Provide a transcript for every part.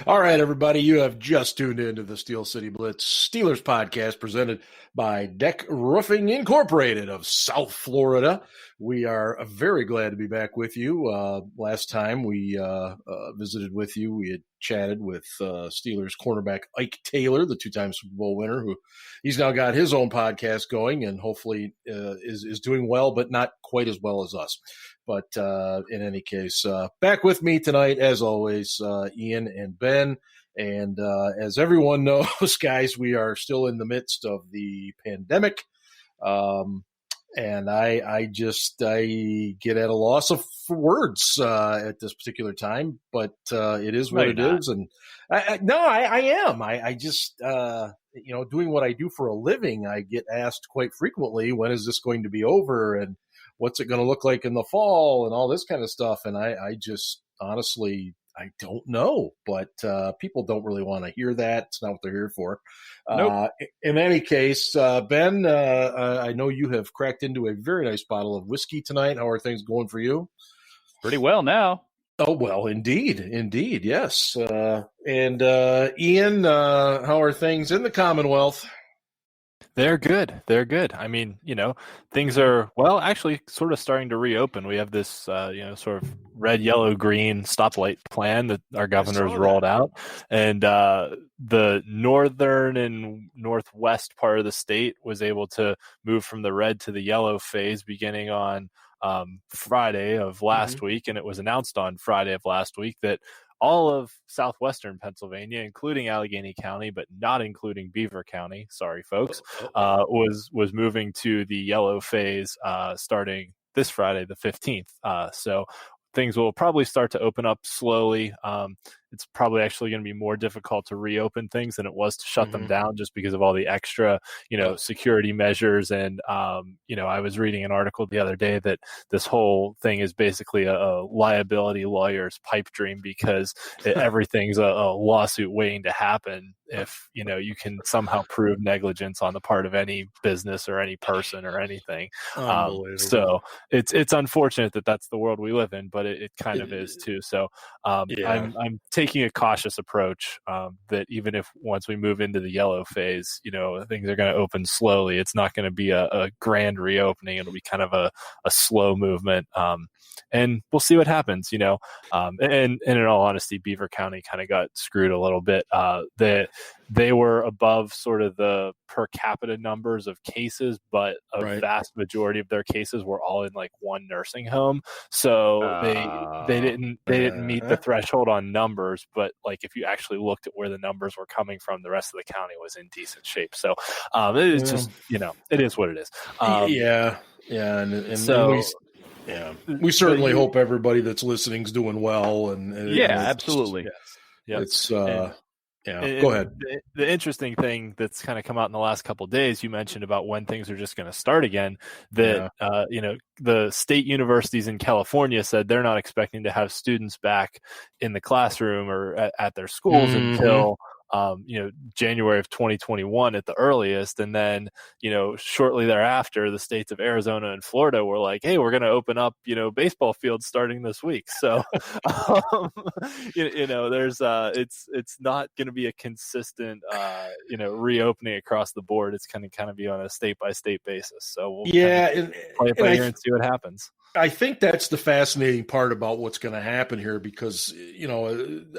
All right, everybody, you have just tuned into the Steel City Blitz Steelers podcast presented by Deck Roofing Incorporated of South Florida. We are very glad to be back with you. Last time we visited with you, we had chatted with Steelers cornerback Ike Taylor, the two-time Super Bowl winner, who he's now got his own podcast going and hopefully is doing well, but not quite as well as us. But in any case, back with me tonight, as always, Ian and Ben. And as everyone knows, guys, we are still in the midst of the pandemic. And I get at a loss for words at this particular time, but it is what it is. And I am. I just, doing what I do for a living, I get asked quite frequently, when is this going to be over? And what's it going to look like in the fall and all this kind of stuff. And I just honestly, I don't know, but people don't really want to hear that. It's not what they're here for. Nope. In any case, Ben, I know you have cracked into a very nice bottle of whiskey tonight. How are things going for you? Pretty well now. Oh, well, indeed, yes. And Ian, how are things in the Commonwealth? They're good. I mean, things are, actually sort of starting to reopen. We have this, sort of red, yellow, green stoplight plan that our governor's rolled out. And the northern and northwest part of the state was able to move from the red to the yellow phase beginning on Friday of last week. And it was announced on Friday of last week that all of southwestern Pennsylvania, including Allegheny County, but not including Beaver County, sorry folks, was moving to the yellow phase starting this Friday, the 15th. So things will probably start to open up slowly. It's probably actually going to be more difficult to reopen things than it was to shut them down, just because of all the extra, security measures. And, I was reading an article the other day that this whole thing is basically a liability lawyer's pipe dream, because everything's a lawsuit waiting to happen if, you can somehow prove negligence on the part of any business or any person or anything. So it's unfortunate that that's the world we live in, but it kind of is too. So I'm taking a cautious approach that even if once we move into the yellow phase, things are going to open slowly. It's not going to be a grand reopening. It'll be kind of a slow movement. And we'll see what happens, and in all honesty, Beaver County kind of got screwed a little bit. They were above sort of the per capita numbers of cases, but a vast majority of their cases were all in like one nursing home. So they didn't meet the threshold on numbers, but like if you actually looked at where the numbers were coming from, the rest of the county was in decent shape. So it is just, it is what it is. We certainly hope everybody that's listening is doing well. And absolutely. It's go ahead. The interesting thing that's kind of come out in the last couple of days, you mentioned about when things are just going to start again, that, the state universities in California said they're not expecting to have students back in the classroom or at their schools until January of 2021 at the earliest. And then, shortly thereafter, the states of Arizona and Florida were like, hey, we're going to open up, baseball fields starting this week. So, there's it's not going to be a consistent, reopening across the board. It's going to kind of be on a state by state basis. So we'll play it by ear and see what happens. I think that's the fascinating part about what's going to happen here, because,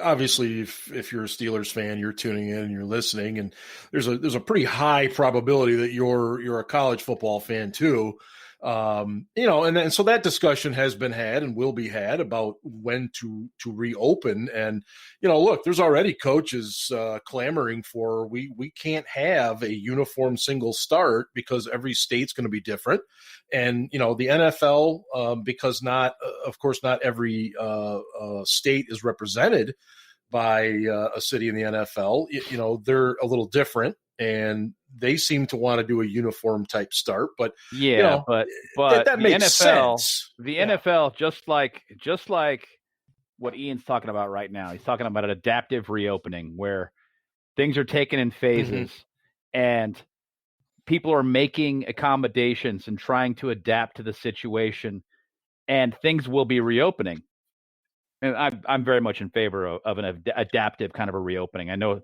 obviously if you're a Steelers fan, you're tuning in and you're listening, and there's a pretty high probability that you're a college football fan too. And so that discussion has been had and will be had about when to reopen. And, look, there's already coaches clamoring for, we can't have a uniform single start because every state's going to be different. And, the NFL, because of course, not every state is represented by a city in the NFL, they're a little different. And they seem to want to do a uniform type start, but but that makes NFL, sense. The NFL, just like what Ian's talking about right now, he's talking about an adaptive reopening where things are taken in phases and people are making accommodations and trying to adapt to the situation, and things will be reopening. And I'm very much in favor of an adaptive kind of a reopening. I know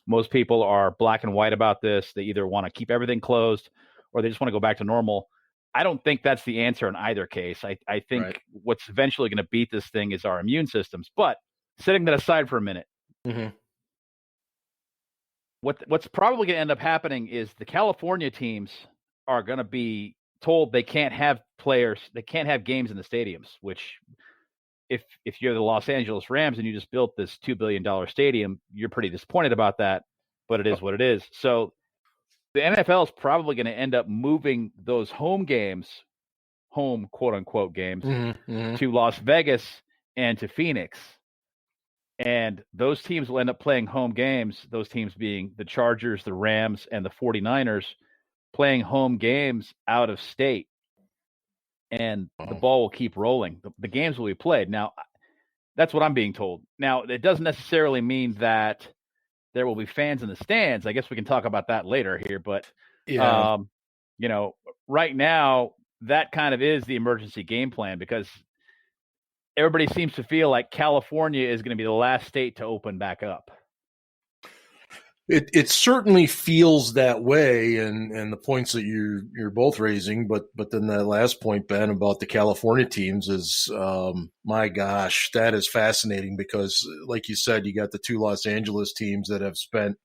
most people are black and white about this. They either want to keep everything closed or they just want to go back to normal. I don't think that's the answer in either case. I think Right. what's eventually going to beat this thing is our immune systems. But setting that aside for a minute, what's probably going to end up happening is the California teams are going to be told they can't have players, they can't have games in the stadiums, which if you're the Los Angeles Rams and you just built this $2 billion stadium, you're pretty disappointed about that, but it is what it is. So the NFL is probably going to end up moving those home quote unquote games to Las Vegas and to Phoenix. And those teams will end up playing home games, those teams being the Chargers, the Rams, and the 49ers, playing home games out of state. And the ball will keep rolling. The games will be played. Now, that's what I'm being told. Now, it doesn't necessarily mean that there will be fans in the stands. I guess we can talk about that later here. But, right now, that kind of is the emergency game plan because everybody seems to feel like California is going to be the last state to open back up. It certainly feels that way, and the points that you're both raising, but then that last point, Ben, about the California teams is, my gosh, that is fascinating because, like you said, you got the two Los Angeles teams that have spent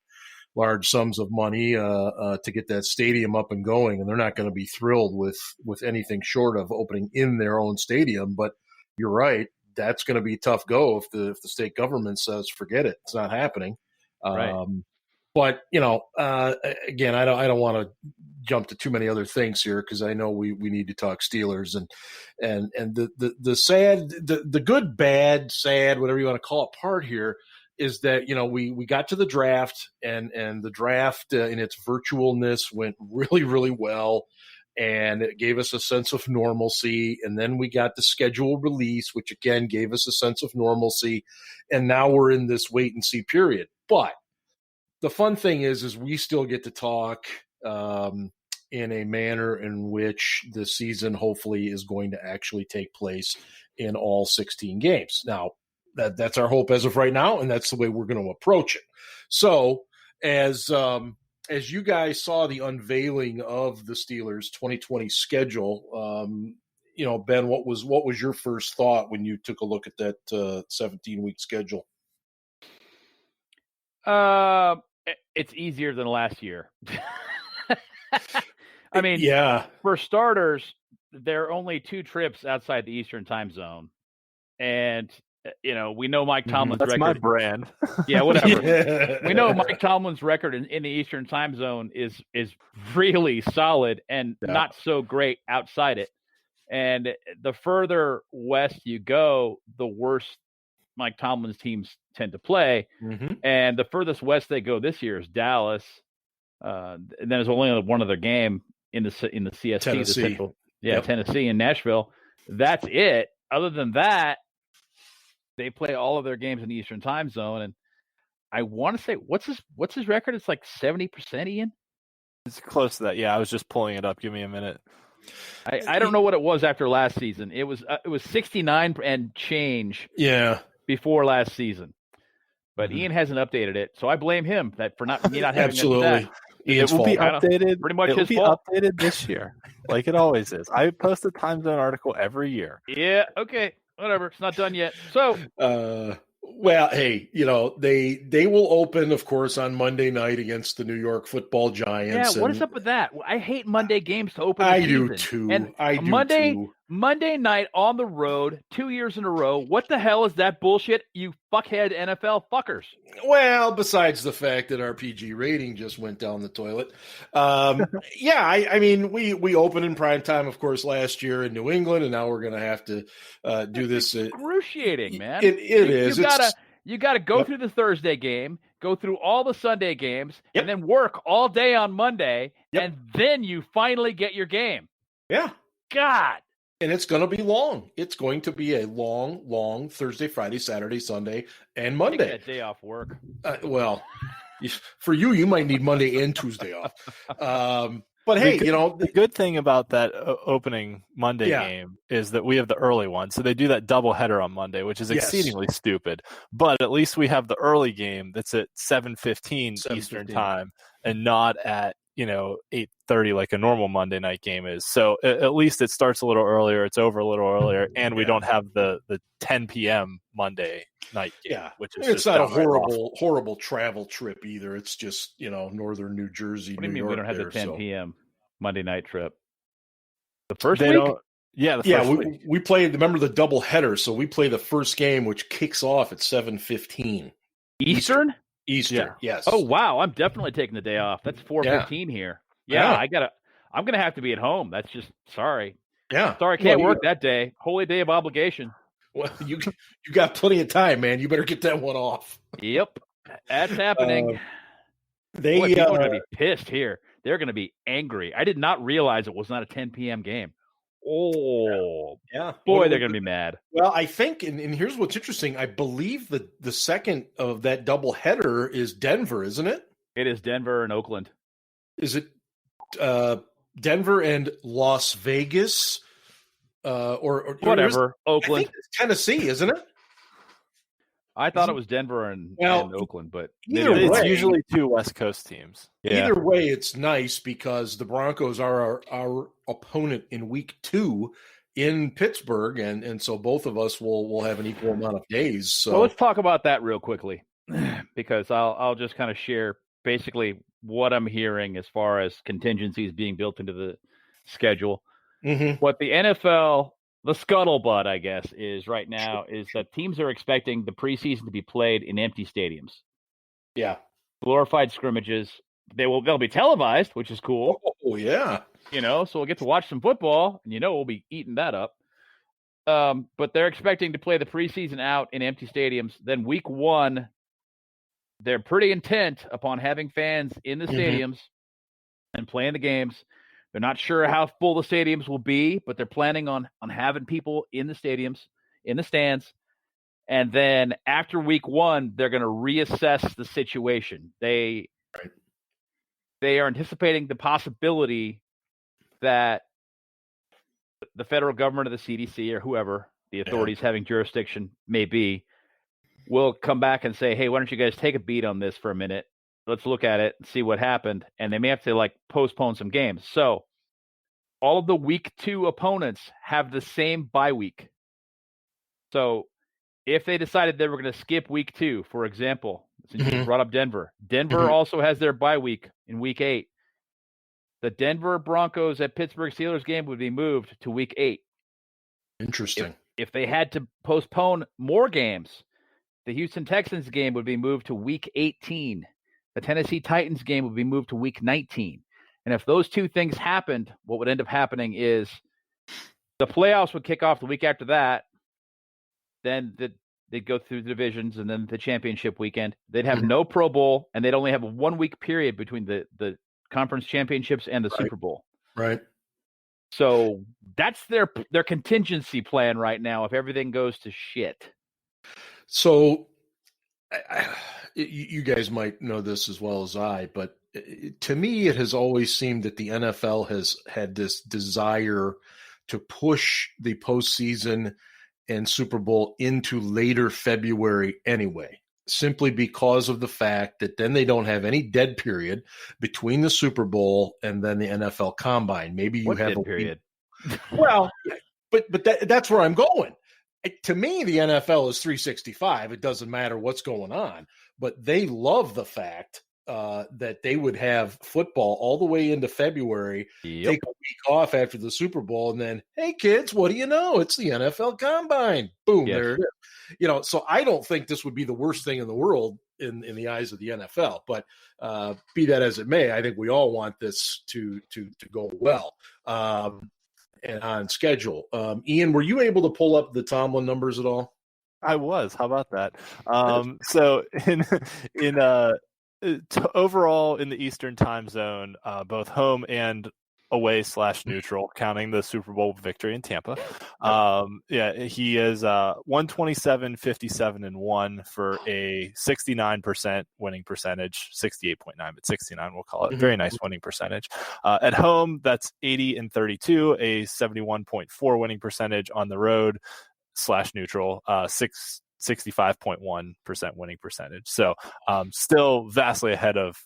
large sums of money to get that stadium up and going, and they're not going to be thrilled with anything short of opening in their own stadium. But you're right, that's going to be a tough go if the state government says forget it, it's not happening. Right. But again, I don't want to jump to too many other things here because I know we need to talk Steelers and the sad, the good, bad, sad, whatever you want to call it, part here is that we got to the draft and the draft in its virtualness went really, really well. And it gave us a sense of normalcy. And then we got the schedule release, which again gave us a sense of normalcy. And now we're in this wait and see period. But the fun thing is we still get to talk in a manner in which the season hopefully is going to actually take place in all 16 games. Now, that's our hope as of right now, and that's the way we're going to approach it. So as you guys saw the unveiling of the Steelers 2020 schedule, Ben, what was your first thought when you took a look at that 17-week schedule? It's easier than last year. I mean, yeah. For starters, there are only 2 trips outside the Eastern time zone. And, we know Mike Tomlin's record. That's my brand. Yeah, whatever. Yeah. We know Mike Tomlin's record in the Eastern time zone is really solid and not so great outside it. And the further west you go, the worse Mike Tomlin's teams tend to play. Mm-hmm. And the furthest west they go this year is Dallas. And then there's only one other game in the CST, Tennessee. the Central, Tennessee and Nashville. That's it. Other than that, they play all of their games in the Eastern time zone. And I want to say, what's his record? It's like 70%, Ian. It's close to that. Yeah, I was just pulling it up. Give me a minute. I don't know what it was after last season. It was 69 and change. Yeah. Before last season, but Ian hasn't updated it, so I blame him for not having absolutely. It will be updated. Pretty much it will his be fault. Updated this year, like it always is. I post a time zone article every year. Yeah. Okay. Whatever. It's not done yet. So. Well, hey, they will open, of course, on Monday night against the New York Football Giants. Yeah, what is up with that? I hate Monday games to open. I do too. And I do too. Monday night on the road, 2 years in a row. What the hell is that bullshit, you fuckhead NFL fuckers? Well, besides the fact that our PG rating just went down the toilet. I mean, we opened in prime time, of course, last year in New England, and now we're going to have to do this. Excruciating, man. It is. You got to go through the Thursday game, go through all the Sunday games, and then work all day on Monday, and then you finally get your game. Yeah. God. And it's going to be long. It's going to be a long, long Thursday, Friday, Saturday, Sunday, and Monday. Take that day off work. Well, for you might need Monday and Tuesday off. But hey, the good thing about that opening Monday game is that we have the early one. So they do that doubleheader on Monday, which is exceedingly stupid. But at least we have the early game that's at 7:15 Eastern time and not at 8:30 like a normal Monday night game is. So at least it starts a little earlier, it's over a little earlier, and we don't have the 10 p.m. Monday night game. Yeah, which is it's not a horrible travel trip either. It's just northern New Jersey. What do you New mean York we don't have there, the 10 so. p.m. Monday night trip? The first They week? don't. Yeah, the first week. We played. Remember the double header? So we play the first game, which kicks off at 7:15 Eastern. Eastern, yes. Oh wow, I'm definitely taking the day off. That's 4:15 here. Yeah, I'm gonna have to be at home. That's just sorry. Yeah, sorry, I can't work that day. Holy day of obligation. Well, you got plenty of time, man. You better get that one off. Yep, that's happening. People are going to be pissed here. They're going to be angry. I did not realize it was not a 10 p.m. game. Oh, yeah. Boy, they're going to be mad. Well, I think, and here's what's interesting. I believe the second of that double header is Denver, isn't it? It is Denver and Oakland. Is it Denver and Las Vegas? Or whatever, Oakland. I think it's Tennessee, isn't it? I thought it was Denver and Oakland, but it's usually two West Coast teams. Yeah. Either way, it's nice because the Broncos are our opponent in week 2 in Pittsburgh, and so both of us will have an equal amount of days. So let's talk about that real quickly because I'll just kind of share basically what I'm hearing as far as contingencies being built into the schedule. Mm-hmm. What the NFL, the scuttlebutt, I guess, is right now is that teams are expecting the preseason to be played in empty stadiums. Yeah. Glorified scrimmages. They'll be televised, which is cool. Oh, yeah. So we'll get to watch some football, and we'll be eating that up. But they're expecting to play the preseason out in empty stadiums. Then week 1, they're pretty intent upon having fans in the stadiums and playing the games. They're not sure how full the stadiums will be, but they're planning on having people in the stadiums, in the stands. And then after week 1, they're going to reassess the situation. They are anticipating the possibility that the federal government or the CDC or whoever the authorities having jurisdiction may be will come back and say, hey, why don't you guys take a beat on this for a minute? Let's look at it and see what happened. And they may have to postpone some games. So all of the week 2 opponents have the same bye week. So if they decided they were going to skip week 2, for example, since you brought up Denver also has their bye week in week 8. The Denver Broncos at Pittsburgh Steelers game would be moved to week 8. Interesting. If they had to postpone more games, the Houston Texans game would be moved to week 18. The Tennessee Titans game would be moved to week 19. And if those two things happened, what would end up happening is the playoffs would kick off the week after that. Then they'd go through the divisions and then the championship weekend. They'd have no Pro Bowl, and they'd only have a 1-week period between the conference championships and the Super Bowl. Right. So that's their contingency plan right now if everything goes to shit. So you guys might know this as well as I, but to me, it has always seemed that the NFL has had this desire to push the postseason and Super Bowl into later February anyway, simply because of the fact that then they don't have any dead period between the Super Bowl and then the NFL Combine. Maybe you have a period. Well, but that's where I'm going. To me, the NFL is 365. It doesn't matter what's going on, but they love the fact that they would have football all the way into February, take a week off after the Super Bowl, and then, hey, kids, what do you know? It's the NFL Combine. Boom, there it is. So I don't think this would be the worst thing in the world in the eyes of the NFL. But be that as it may, I think we all want this to go well and on schedule. Ian, were you able to pull up the Tomlin numbers at all? I was. How about that? So overall in the Eastern time zone, both home and away / neutral, counting the Super Bowl victory in Tampa. He is 127, 57, and 1 for a 69% winning percentage, 68.9, but 69 we'll call it. Very nice winning percentage. At home, that's 80 and 32, a 71.4 winning percentage. On the road / neutral, 65.1% winning percentage. So still vastly ahead of,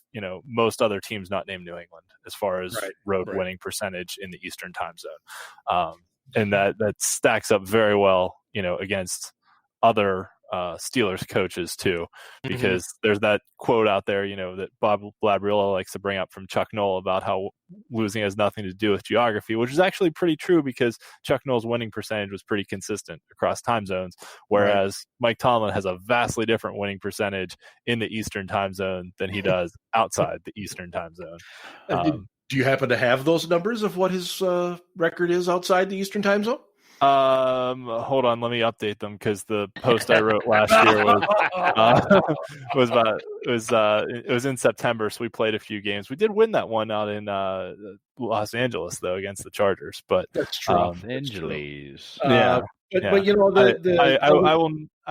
most other teams not named New England as far as road winning percentage in the Eastern time zone. And that stacks up very well, against other Steelers coaches too, because there's that quote out there, that Bob Labriola likes to bring up from Chuck Noll about how losing has nothing to do with geography, which is actually pretty true because Chuck Noll's winning percentage was pretty consistent across time zones, whereas Mike Tomlin has a vastly different winning percentage in the Eastern time zone than he does outside the Eastern time zone. Do you happen to have those numbers of what his record is outside the Eastern time zone? Hold on, let me update them because the post I wrote last year it was in September, so we played a few games. We did win that one out in Los Angeles though against the Chargers, but that's true. Los Angeles. But I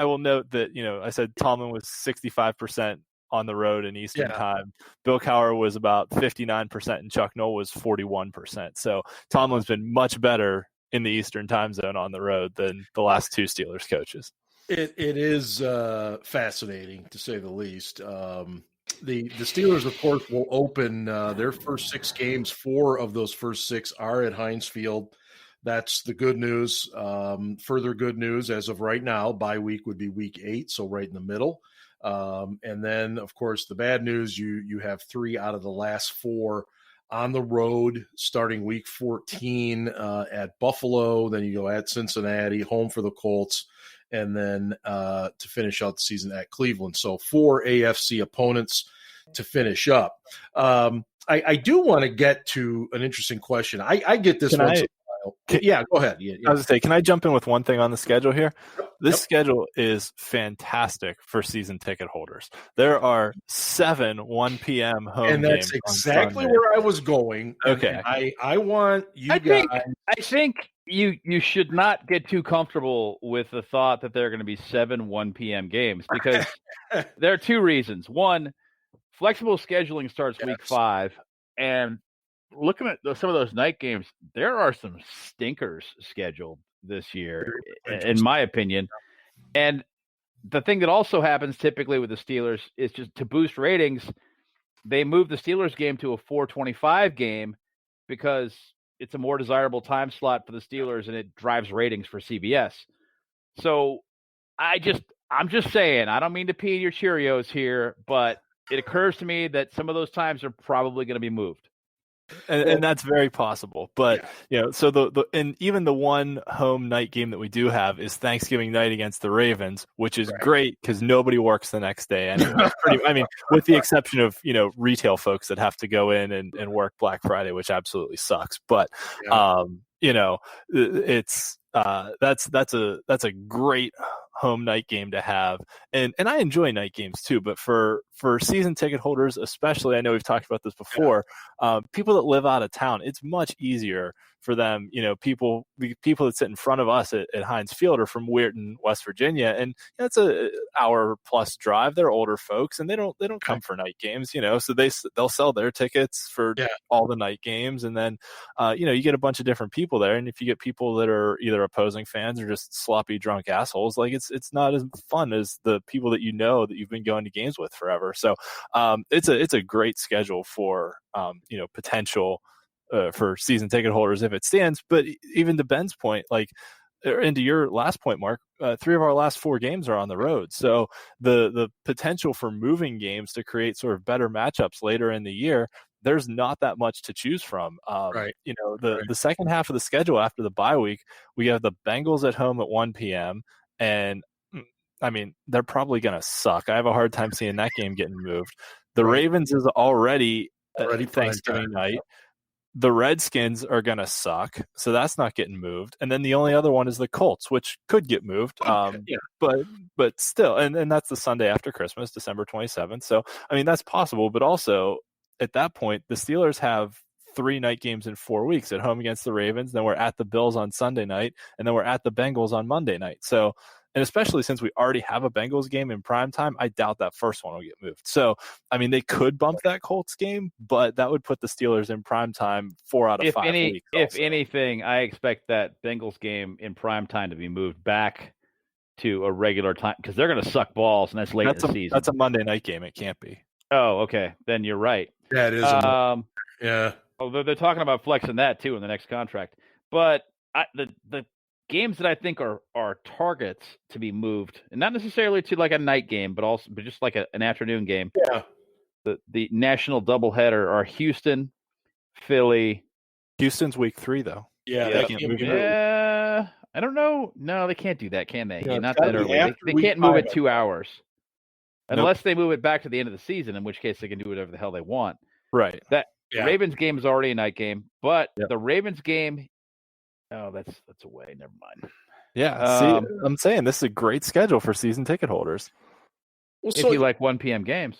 will note that I said Tomlin was 65% on the road in Eastern time. Bill Cowher was about 59%, and Chuck Noll was 41%. So Tomlin's been much better in the Eastern time zone on the road than the last two Steelers coaches. It is fascinating to say the least. The Steelers, of course, will open their first 6 games. 4 of those first 6 are at Heinz Field. That's the good news. Further good news as of right now, bye week would be week 8, so right in the middle. And then, of course, the bad news, you have 3 out of the last 4 on the road starting week 14 at Buffalo. Then you go at Cincinnati, home for the Colts, and then to finish out the season at Cleveland. So 4 AFC opponents to finish up. I do want to get to an interesting question. I get this once in a while. Yeah, go ahead. Yeah. I was going to say, can I jump in with one thing on the schedule here? This schedule is fantastic for season ticket holders. There are 7 1 p.m. home games. And that's exactly where I was going. Okay. I want you guys. I think you should not get too comfortable with the thought that there are going to be 7 1 p.m. games because there are 2 reasons. One, flexible scheduling starts week 5, and looking at some of those night games, there are some stinkers scheduled this year, in my opinion. And the thing that also happens typically with the Steelers is just to boost ratings, they move the Steelers game to a 4:25 game because it's a more desirable time slot for the Steelers and it drives ratings for CBS. So I'm just saying, I don't mean to pee in your Cheerios here, but it occurs to me that some of those times are probably going to be moved. And that's very possible, but so and even the one home night game that we do have is Thanksgiving night against the Ravens, which is great because nobody works the next day. Anyway. With the exception of retail folks that have to go in and work Black Friday, which absolutely sucks. But it's that's a great home night game to have, and I enjoy night games too, but for season ticket holders especially, I know we've talked about this before, people that live out of town, it's much easier for them. People that sit in front of us at Heinz Field are from Weirton, West Virginia, and it's a hour plus drive. They're older folks and they don't come for night games, so they'll sell their tickets for all the night games, and then you get a bunch of different people there, and if you get people that are either opposing fans or just sloppy drunk assholes, like it's not as fun as the people that that you've been going to games with forever. So it's a great schedule for potential for season ticket holders if it stands. But even to Ben's point, and to your last point, Mark, 3 of our last 4 games are on the road. So the potential for moving games to create sort of better matchups later in the year, there's not that much to choose from. The second half of the schedule after the bye week, we have the Bengals at home at 1 p.m. and they're probably going to suck. I have a hard time seeing that game getting moved. The Ravens is already Thanksgiving night. The Redskins are going to suck, so that's not getting moved. And then the only other one is the Colts, which could get moved, but still. And that's the Sunday after Christmas, December 27th. So, that's possible. But also, at that point, the Steelers have 3 night games in 4 weeks, at home against the Ravens, then we're at the Bills on Sunday night, and then we're at the Bengals on Monday night. So, and especially since we already have a Bengals game in prime time, I doubt that first one will get moved. So, I mean, they could bump that Colts game, but that would put the Steelers in prime time 4 out of 5 weeks. If anything, I expect that Bengals game in prime time to be moved back to a regular time because they're going to suck balls, and that's late in the season. That's a Monday night game. It can't be. Oh, okay. Then you're right. Yeah, it is. Yeah. Although they're talking about flexing that too in the next contract. But the games that I think are targets to be moved, and not necessarily to like a night game, but just like an afternoon game. Yeah. The national doubleheader are Houston, Philly. Houston's week 3 though. Yeah. Yeah. I don't know. No, they can't do that, can they? Yeah, not that early. They can't move it 2 hours. Unless they move it back to the end of the season, in which case they can do whatever the hell they want. Right. The Ravens game is already a night game, but the Ravens game, that's away. Never mind. Yeah. See, I'm saying this is a great schedule for season ticket holders. Well, if you like 1 p.m. games.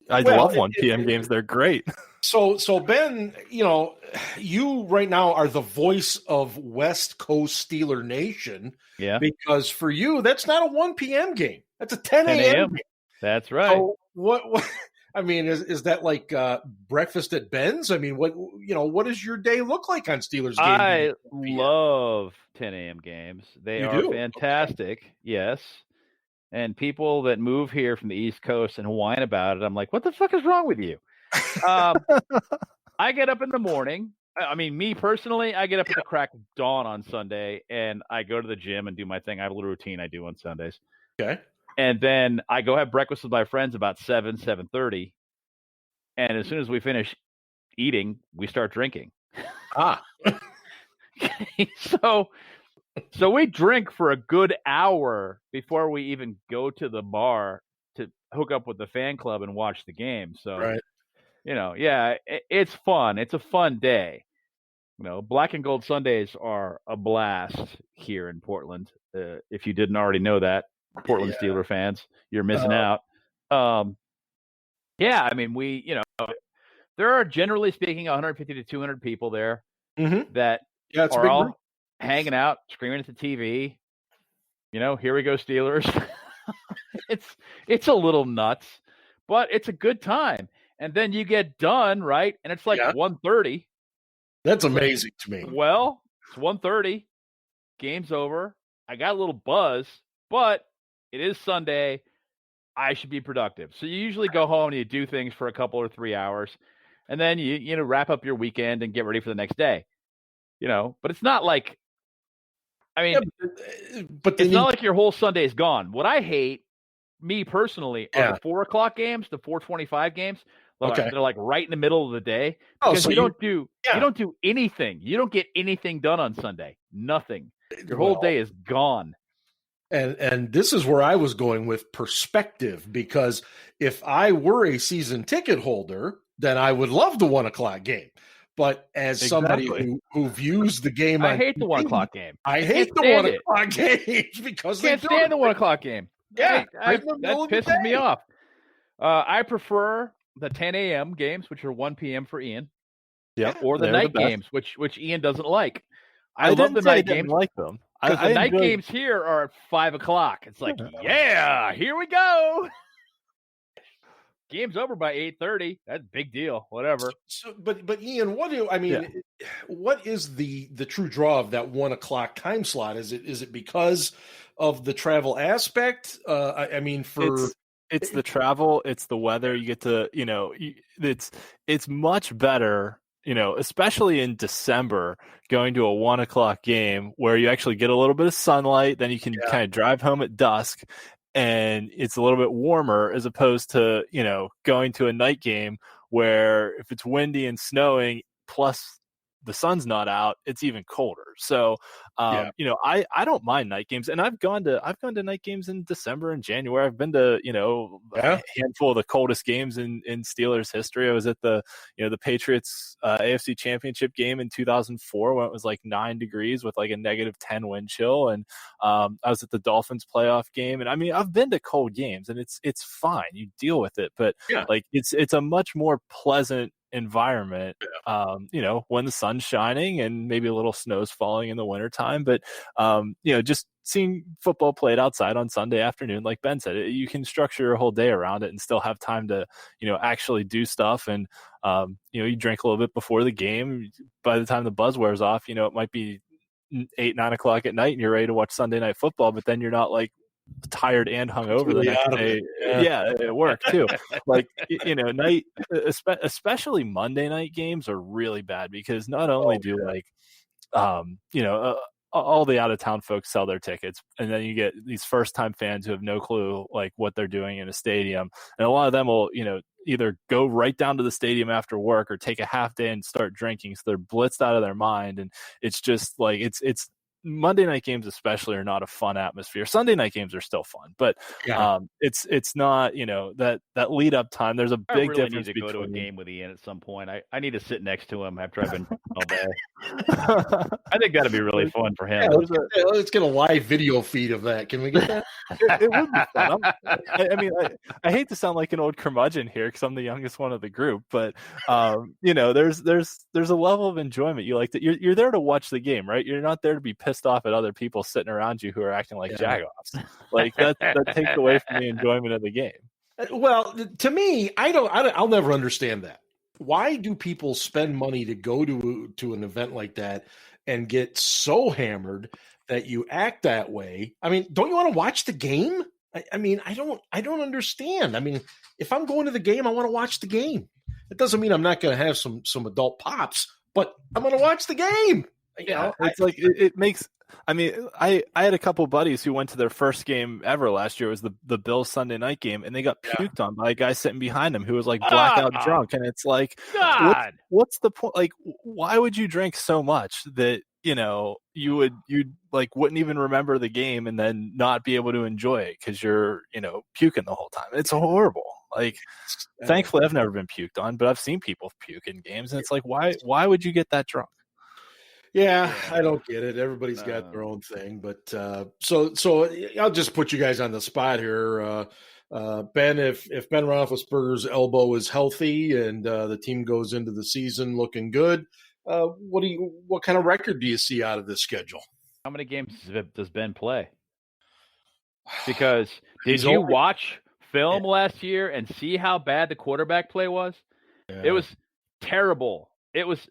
I love 1 p.m. games. They're great. So Ben, you right now are the voice of West Coast Steeler Nation. Yeah. Because for you, that's not a 1 p.m. game. That's a 10 a.m. game. That's right. So what I mean, is that like breakfast at Ben's? I mean, what does your day look like on Steelers games? I love 10 a.m. games. They are fantastic. Okay. Yes. And people that move here from the East Coast and whine about it, I'm like, what the fuck is wrong with you? I get up in the morning. I mean, me personally, I get up at the crack of dawn on Sunday, and I go to the gym and do my thing. I have a little routine I do on Sundays. Okay. And then I go have breakfast with my friends about 7:30. And as soon as we finish eating, we start drinking. So we drink for a good hour before we even go to the bar to hook up with the fan club and watch the game. So, right. It's fun. It's a fun day. Black and gold Sundays are a blast here in Portland. If you didn't already know that, Portland Steeler fans, you're missing out. I mean, there are generally speaking 150 to 200 people there that are all group. Hanging out, screaming at the TV. Here we go Steelers. It's a little nuts, but it's a good time. And then you get done, right? And it's like 1:30. That's amazing to me. Well, it's 1:30. Game's over. I got a little buzz, but it is Sunday. I should be productive. So you usually go home and you do things for a couple or 3 hours, and then you wrap up your weekend and get ready for the next day. But it's not like, I mean, but it's not like your whole Sunday is gone. What I hate, me personally, are the 4 o'clock games, the 4:25 games. They're like right in the middle of the day because you don't do anything. You don't get anything done on Sunday. Nothing. Your whole day is gone. And this is where I was going with perspective, because if I were a season ticket holder, then I would love the 1 o'clock game. But as somebody who views the game, I hate the 1 o'clock game. I hate the 1 o'clock games because can't stand the 1 o'clock game. Yeah, that pisses me off. I prefer the 10 a.m. games, which are 1 p.m. for Ian. Yeah, or the night games, which Ian doesn't like. I love the night games. Like them. Because the night games here are at 5 o'clock. It's like, here we go. Game's over by 8:30. That's a big deal. Whatever. But Ian, what is the true draw of that 1 o'clock time slot? Is it because of the travel aspect? It's the travel, it's the weather. You get to, it's much better, especially in December, going to a 1 o'clock game where you actually get a little bit of sunlight. Then you can kind of drive home at dusk, and it's a little bit warmer, as opposed to, going to a night game where if it's windy and snowing, plus the sun's not out, it's even colder. So, I don't mind night games, and I've gone to night games in December and January. I've been to, a handful of the coldest games in Steelers history. I was at the Patriots AFC Championship game in 2004 when it was like 9 degrees with like a -10 wind chill, and I was at the Dolphins playoff game. And I mean, I've been to cold games, and it's fine. You deal with it, but like it's a much more pleasant environment, when the sun's shining and maybe a little snow's falling in the wintertime. But, just seeing football played outside on Sunday afternoon, like Ben said, you can structure your whole day around it and still have time to, actually do stuff. And, you drink a little bit before the game. By the time the buzz wears off, it might be 8, 9 o'clock at night and you're ready to watch Sunday Night Football, but then you're not like tired and hungover the next day. Yeah, at work too. Like, night, especially Monday night games are really bad because not only do all the out of town folks sell their tickets, and then you get these first time fans who have no clue like what they're doing in a stadium, and a lot of them will either go right down to the stadium after work or take a half day and start drinking, so they're blitzed out of their mind. And it's just like it's Monday night games especially are not a fun atmosphere. Sunday night games are still fun, but it's not, that lead up time. There's a big difference. Need to go to a game with Ian at some point. I need to sit next to him after I've been all day. I think that'd be really fun for him. Let's get a live video feed of that. Can we get that? It would be fun. I hate to sound like an old curmudgeon here because I'm the youngest one of the group, but there's a level of enjoyment. You like that. You're there to watch the game, right? You're not there to be pissed off at other people sitting around you who are acting like jagoffs. Like that takes away from the enjoyment of the game. Well, to me, I'll never understand that. Why do people spend money to go to an event like that and get so hammered that you act that way? I mean, don't you want to watch the game? I don't understand. I mean, if I'm going to the game, I want to watch the game. It doesn't mean I'm not going to have some adult pops, but I'm going to watch the game. It's it makes. I had a couple buddies who went to their first game ever last year. It was the Bills Sunday night game, and they got puked on by a guy sitting behind them who was like blackout drunk. And it's like, what's the point? Like, why would you drink so much that you'd wouldn't even remember the game and then not be able to enjoy it because you're puking the whole time? It's horrible. Like, thankfully, I've never been puked on, but I've seen people puke in games, and it's like, why would you get that drunk? Yeah, I don't get it. Everybody's got their own thing, but so I'll just put you guys on the spot here. Ben, if Ben Roethlisberger's elbow is healthy and the team goes into the season looking good, what kind of record do you see out of this schedule? How many games does Ben play? Because did you watch film last year and see how bad the quarterback play was? Yeah. It was terrible. It was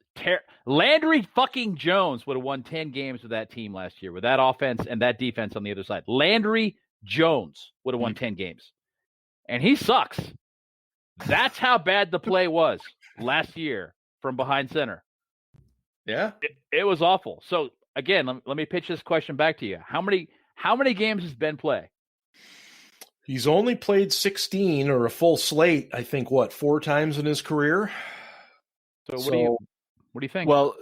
Landry fucking Jones would have won 10 games with that team last year with that offense and that defense on the other side. Landry Jones would have won 10 games. And he sucks. That's how bad the play was last year from behind center. Yeah. It was awful. So, again, let me pitch this question back to you. How many games has Ben play? He's only played 16 or a full slate, I think, 4 times in his career? So what do you think? Well,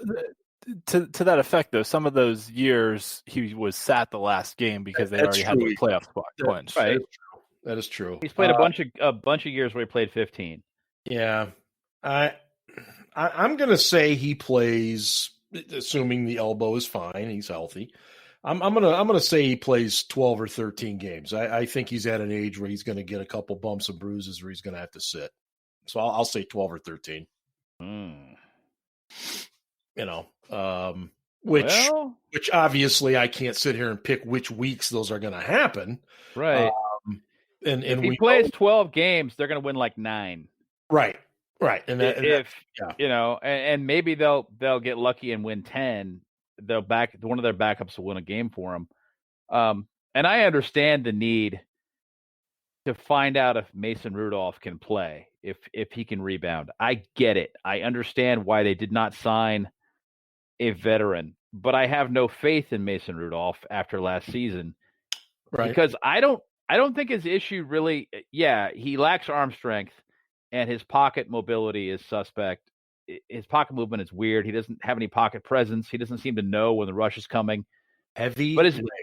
to that effect, though, some of those years he was sat the last game because they already had the playoff spot clinched. Right. That is true. He's played a bunch of years where he played 15. Yeah, I'm going to say he plays, assuming the elbow is fine, he's healthy. I'm gonna say he plays 12 or 13 games. I think he's at an age where he's going to get a couple bumps and bruises where he's going to have to sit. So I'll say 12 or 13. Which obviously I can't sit here and pick which weeks those are going to happen. Right. And if he plays 12 games, they're going to win like 9. Right. And and maybe they'll get lucky and win 10. One of their backups will win a game for them. And I understand the need to find out if Mason Rudolph can play, if he can rebound. I get it. I understand why they did not sign a veteran, but I have no faith in Mason Rudolph after last season. Right. Because I don't think his issue really, he lacks arm strength and his pocket mobility is suspect. His pocket movement is weird. He doesn't have any pocket presence. He doesn't seem to know when the rush is coming. But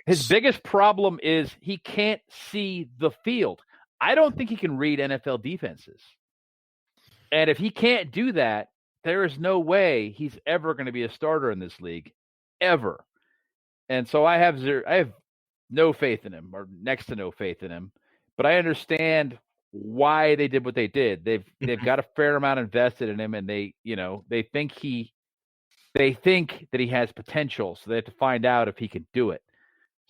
his biggest problem is he can't see the field. I don't think he can read NFL defenses. And if he can't do that, there is no way he's ever going to be a starter in this league, ever. And so I have no faith in him, or next to no faith in him. But I understand why they did what they did. They've got a fair amount invested in him, and they think that he has potential, so they have to find out if he can do it.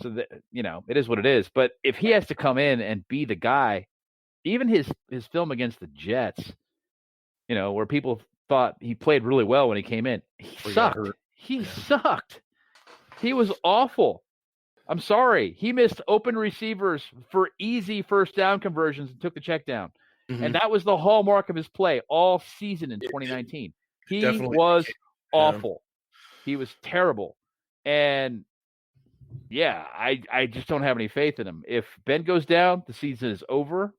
So that it is what it is. But if he has to come in and be the guy, even his film against the Jets, where people thought he played really well when he came in, he sucked. He sucked. He was awful. I'm sorry. He missed open receivers for easy first down conversions and took the check down. Mm-hmm. And that was the hallmark of his play all season in 2019. He was awful. He was terrible. And yeah, I just don't have any faith in him. If Ben goes down, the season is over.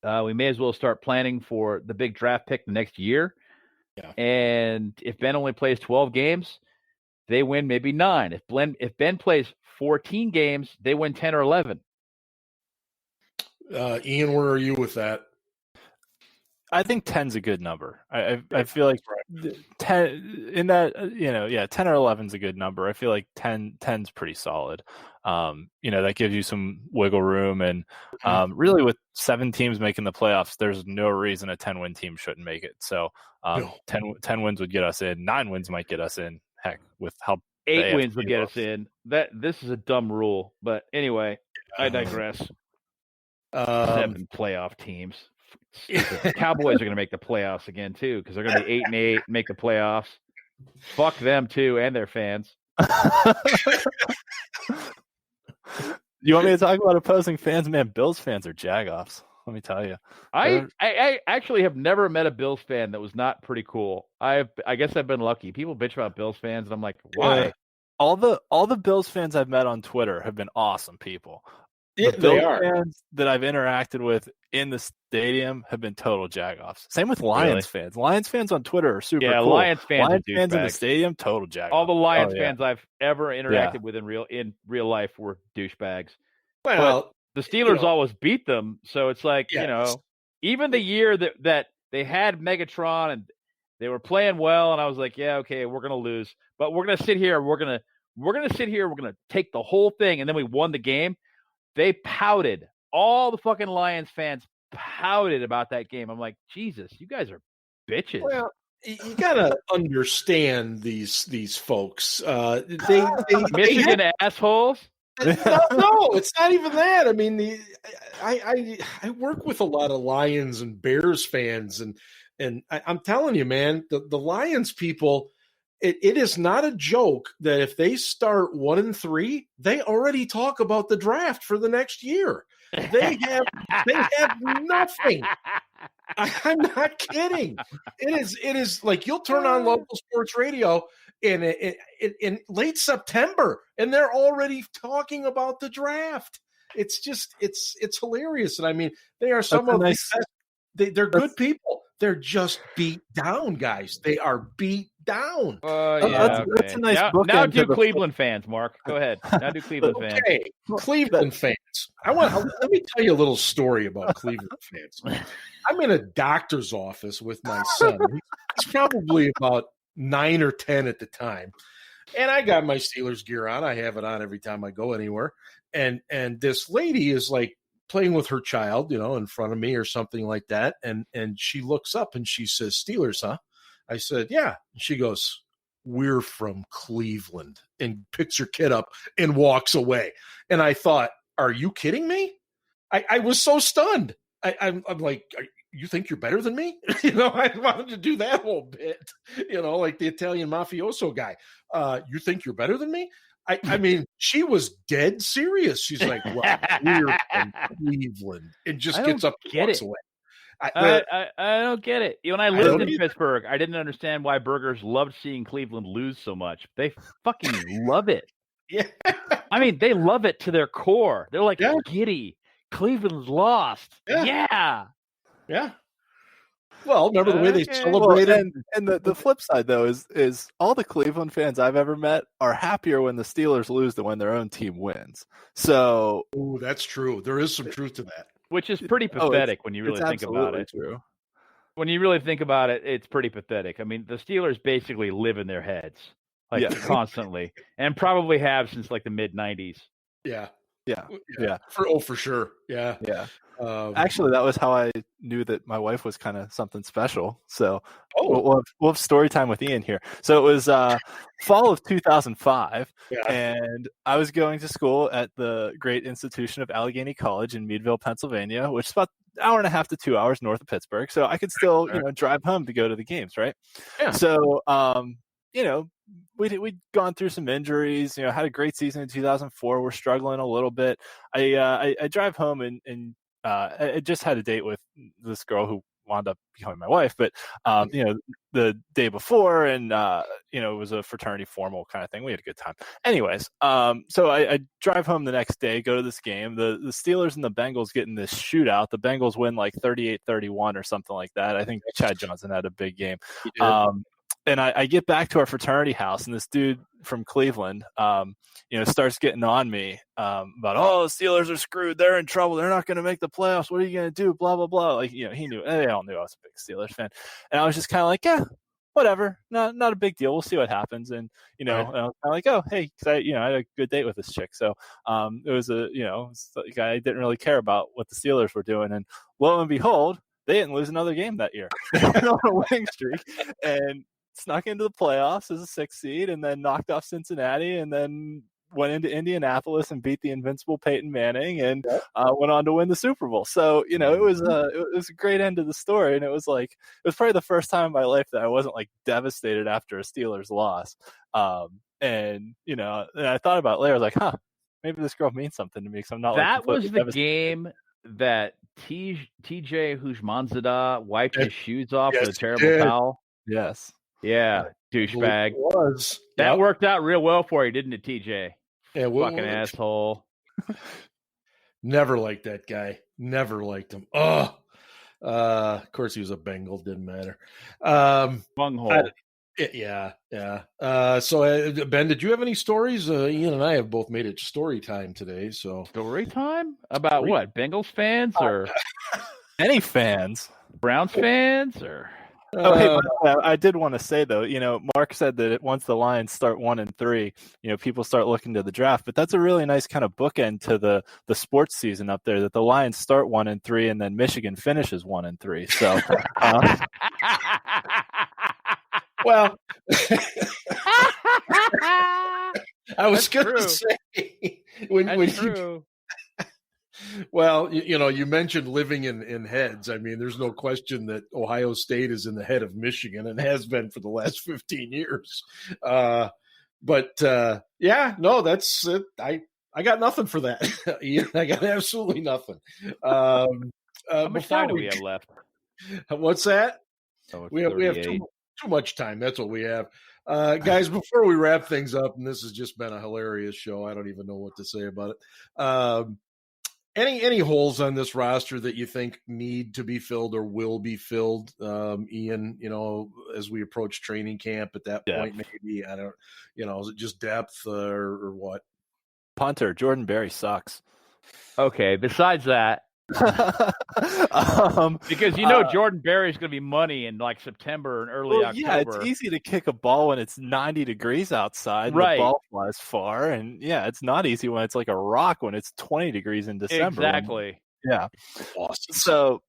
We may as well start planning for the big draft pick the next year. Yeah. And if Ben only plays 12 games, they win maybe 9. If Ben plays 14 games, they win 10 or 11. Ian, where are you with that? I think 10's a good number. I feel like 10 in that 10 or 11's a good number. I feel like 10's pretty solid. That gives you some wiggle room, and really with 7 teams making the playoffs, there's no reason a 10-win team shouldn't make it. So 10 wins would get us in. 9 wins might get us in. Heck, with how 8 wins would get us in. This is a dumb rule, but anyway, I digress. 7 playoff teams. Cowboys are going to make the playoffs again too, because they're going to be 8-8, make the playoffs. Fuck them too, and their fans. You want me to talk about opposing fans? Man, Bills fans are jagoffs. Let me tell you. I actually have never met a Bills fan that was not pretty cool. I guess I've been lucky. People bitch about Bills fans, and I'm like, why? All the Bills fans I've met on Twitter have been awesome people. Yeah, the Bills fans that I've interacted with in the stadium have been total jagoffs. Same with Lions fans. Lions fans on Twitter are super cool. Lions fans in the stadium, total jagoffs. All the Lions fans I've ever interacted with in real life were douchebags. Well, but the Steelers always beat them, so it's like, even the year that they had Megatron and they were playing well, and I was like, yeah, okay, we're gonna lose, but we're gonna sit here, we're gonna take the whole thing, and then we won the game. They pouted. All the fucking Lions fans pouted about that game. I'm like, Jesus, you guys are bitches. Well, you gotta understand these folks. Michigan assholes. No, it's not even that. I mean, I work with a lot of Lions and Bears fans, and I'm telling you, man, the Lions people. It is not a joke that if they start 1-3, they already talk about the draft for the next year. They have nothing. I'm not kidding. It is like you'll turn on local sports radio in late September, and they're already talking about the draft. It's just it's hilarious, and I mean they are some of the best. They're good people. They're just beat down, guys. They are beat down. That's a nice book. Now do Cleveland fans, Mark. Go ahead. Now do Cleveland fans. Okay, Cleveland fans. Let me tell you a little story about Cleveland fans. I'm in a doctor's office with my son. He's probably about 9 or 10 at the time. And I got my Steelers gear on. I have it on every time I go anywhere. And this lady is like playing with her child, in front of me or something like that. And she looks up and she says, Steelers, huh? I said, yeah. And she goes, we're from Cleveland, and picks her kid up and walks away. And I thought, are you kidding me? I was so stunned. I'm like, you think you're better than me? I wanted to do that whole bit, like the Italian mafioso guy. You think you're better than me? I mean, she was dead serious. She's like, well, we're from Cleveland. And just gets up and walks away. I don't get it. When I lived in Pittsburgh, I didn't understand why burgers loved seeing Cleveland lose so much. They fucking love it. Yeah. I mean, they love it to their core. They're like, giddy. Cleveland's lost. Yeah. Well, remember the way they celebrated? And the flip side, though, is all the Cleveland fans I've ever met are happier when the Steelers lose than when their own team wins. So, that's true. There is some truth to that. Which is pretty pathetic when you really think about it. True. When you really think about it, it's pretty pathetic. I mean, the Steelers basically live in their heads, constantly, and probably have since like the mid-'90s. Yeah. Yeah. For sure. Yeah. Yeah. Actually, that was how I knew that my wife was kind of something special. So we'll have story time with Ian here. So it was fall of 2005, and I was going to school at the great institution of Allegheny College in Meadville, Pennsylvania, which is about an hour and a half to 2 hours north of Pittsburgh. So I could still, drive home to go to the games, right? Yeah. So, we'd gone through some injuries, had a great season in 2004. We're struggling a little bit. I drive home and I just had a date with this girl who wound up becoming my wife, but the day before, and it was a fraternity formal kind of thing. We had a good time. Anyways, so I drive home the next day, go to this game. The Steelers and the Bengals get in this shootout. The Bengals win like 38-31 or something like that. I think Chad Johnson had a big game. And I get back to our fraternity house, and this dude from Cleveland, starts getting on me about, the Steelers are screwed. They're in trouble. They're not going to make the playoffs. What are you going to do? Blah, blah, blah. Like, they all knew I was a big Steelers fan. And I was just kind of like, yeah, whatever. Not a big deal. We'll see what happens. And, and I was kind of like, oh, hey, because I had a good date with this chick. So it was I didn't really care about what the Steelers were doing. And lo and behold, they didn't lose another game that year. They went on a winning streak and snuck into the playoffs as a 6th seed, and then knocked off Cincinnati, and then went into Indianapolis and beat the invincible Peyton Manning, and went on to win the Super Bowl. So it was a great end to the story, and it was probably the first time in my life that I wasn't like devastated after a Steelers loss. And I thought about it later. I was like, maybe this girl means something to me, because I'm not. That was the game that TJ Houshmandzadeh wiped his shoes off with a terrible foul. Yes. Yeah, douchebag. That worked out real well for you, didn't it, TJ? Yeah, fucking asshole. Never liked that guy. Never liked him. Oh, of course he was a Bengal. Didn't matter. Bunghole. Yeah. So Ben, did you have any stories? Ian and I have both made it story time today. So story time about what? Bengals fans or any fans? Browns fans or? Hey, I did want to say though, Mark said that once the Lions start 1-3, people start looking to the draft. But that's a really nice kind of bookend to the sports season up there. That the Lions start 1-3, and then Michigan finishes 1-3. So, well, I was going to say when true. Well, you mentioned living in heads. I mean, there's no question that Ohio State is in the head of Michigan and has been for the last 15 years. That's it. I got nothing for that. Ian, I got absolutely nothing. How much time do we have left? What's that? We have too much time. That's what we have. Guys, before we wrap things up, and this has just been a hilarious show. I don't even know what to say about it. Any holes on this roster that you think need to be filled or will be filled, Ian, as we approach training camp at that point, maybe, I don't, is it just depth or what? Punter, Jordan Berry sucks. Okay. Besides that, because Jordan Berry is going to be money in like September and early October. Yeah, it's easy to kick a ball when it's 90 degrees outside. Right. The ball flies far, and it's not easy when it's like a rock when it's 20 degrees in December. Exactly. Awesome. So,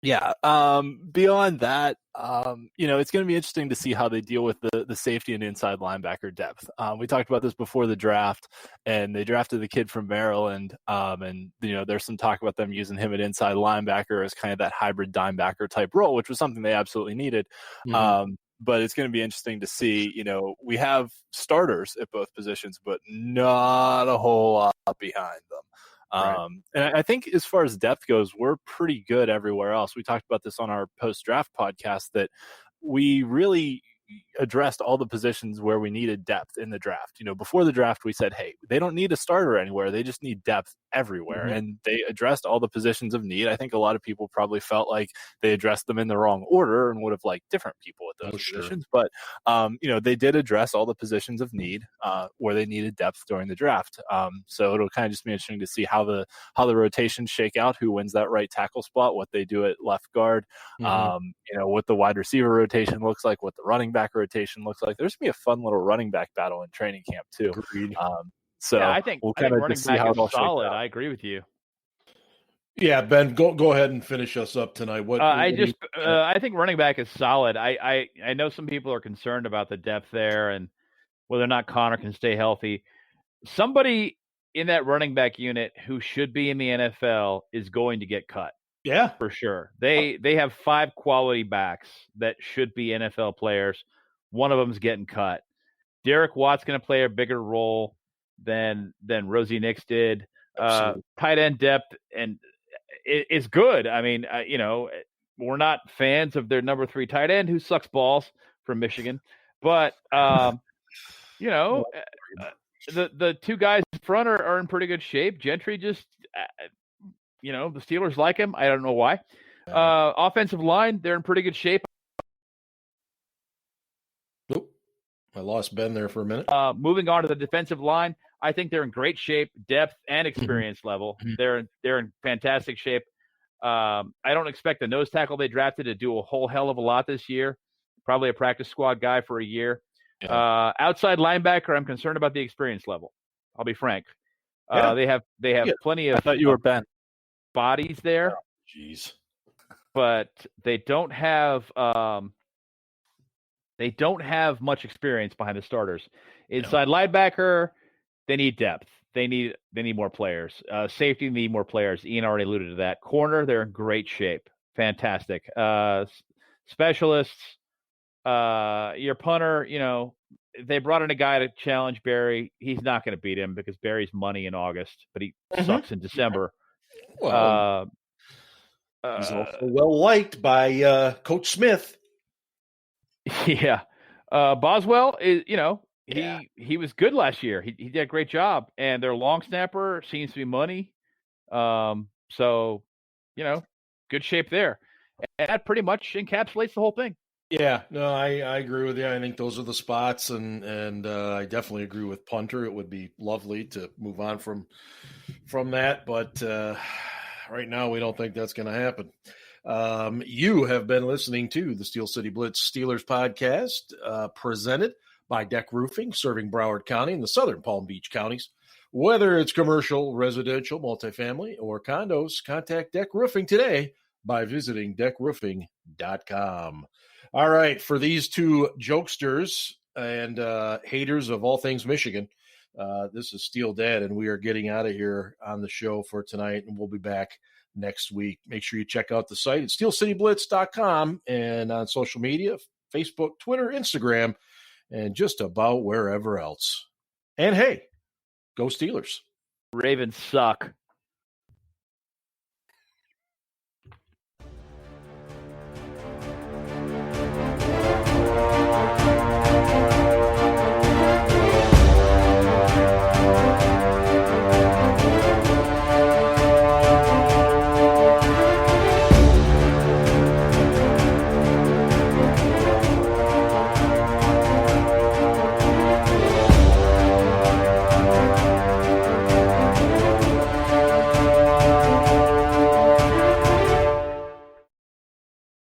beyond that, it's going to be interesting to see how they deal with the safety and inside linebacker depth. We talked about this before the draft, and they drafted the kid from Maryland. And there's some talk about them using him at inside linebacker as kind of that hybrid dimebacker type role, which was something they absolutely needed. Mm-hmm. But it's going to be interesting to see, we have starters at both positions, but not a whole lot behind them. Right. And I think as far as depth goes, we're pretty good everywhere else. We talked about this on our post-draft podcast, that we really addressed all the positions where we needed depth in the draft. Before the draft, we said, hey, they don't need a starter anywhere. They just need depth everywhere. Mm-hmm. And they addressed all the positions of need. I think a lot of people probably felt like they addressed them in the wrong order and would have liked different people at those positions. Sure. But, they did address all the positions of need where they needed depth during the draft. So it'll kind of just be interesting to see how the rotations shake out, who wins that right tackle spot, what they do at left guard, what the wide receiver rotation looks like, what the running back rotation looks like. There's going to be a fun little running back battle in training camp too. So yeah, I think we'll kind of running just see back how is it all shakes solid. out. I agree with you. Yeah, Ben, go ahead and finish us up tonight. I think running back is solid. I know some people are concerned about the depth there and whether or not Connor can stay healthy. Somebody in that running back unit who should be in the NFL is going to get cut. Yeah, for sure. They have 5 quality backs that should be NFL players. One of them's getting cut. Derek Watt's going to play a bigger role than Rosie Nix did. Tight end depth and is good. I mean, we're not fans of their number 3 tight end who sucks balls from Michigan, but the 2 guys in front are in pretty good shape. Gentry just, the Steelers like him. I don't know why. Offensive line, they're in pretty good shape. Nope. I lost Ben there for a minute. Moving on to the defensive line, I think they're in great shape, depth and experience level. They're in fantastic shape. I don't expect the nose tackle they drafted to do a whole hell of a lot this year. Probably a practice squad guy for a year. Yeah. Outside linebacker, I'm concerned about the experience level. I'll be frank. They have plenty of. I thought you were Ben. Bodies there. Jeez. But they don't have much experience behind the starters. Inside linebacker, they need depth. They need more players. Safety need more players. Ian already alluded to that. Corner, they're in great shape. Fantastic. Specialists, your punter, they brought in a guy to challenge Barry. He's not going to beat him because Barry's money in August, but he sucks in December. Well, he's also well liked by Coach Smith. Yeah, Boswell is. He was good last year. He did a great job, and their long snapper seems to be money. So, good shape there, and that pretty much encapsulates the whole thing. Yeah, no, I agree with you. I think those are the spots, and I definitely agree with punter. It would be lovely to move on from that, but right now we don't think that's going to happen. You have been listening to the Steel City Blitz Steelers podcast, presented by Deck Roofing, serving Broward County and the southern Palm Beach counties. Whether it's commercial, residential, multifamily, or condos, contact Deck Roofing today by visiting deckroofing.com. All right, for these 2 jokesters and haters of all things Michigan, this is Steel Dad, and we are getting out of here on the show for tonight, and we'll be back next week. Make sure you check out the site at steelcityblitz.com and on social media, Facebook, Twitter, Instagram, and just about wherever else. And hey, go Steelers. Ravens suck.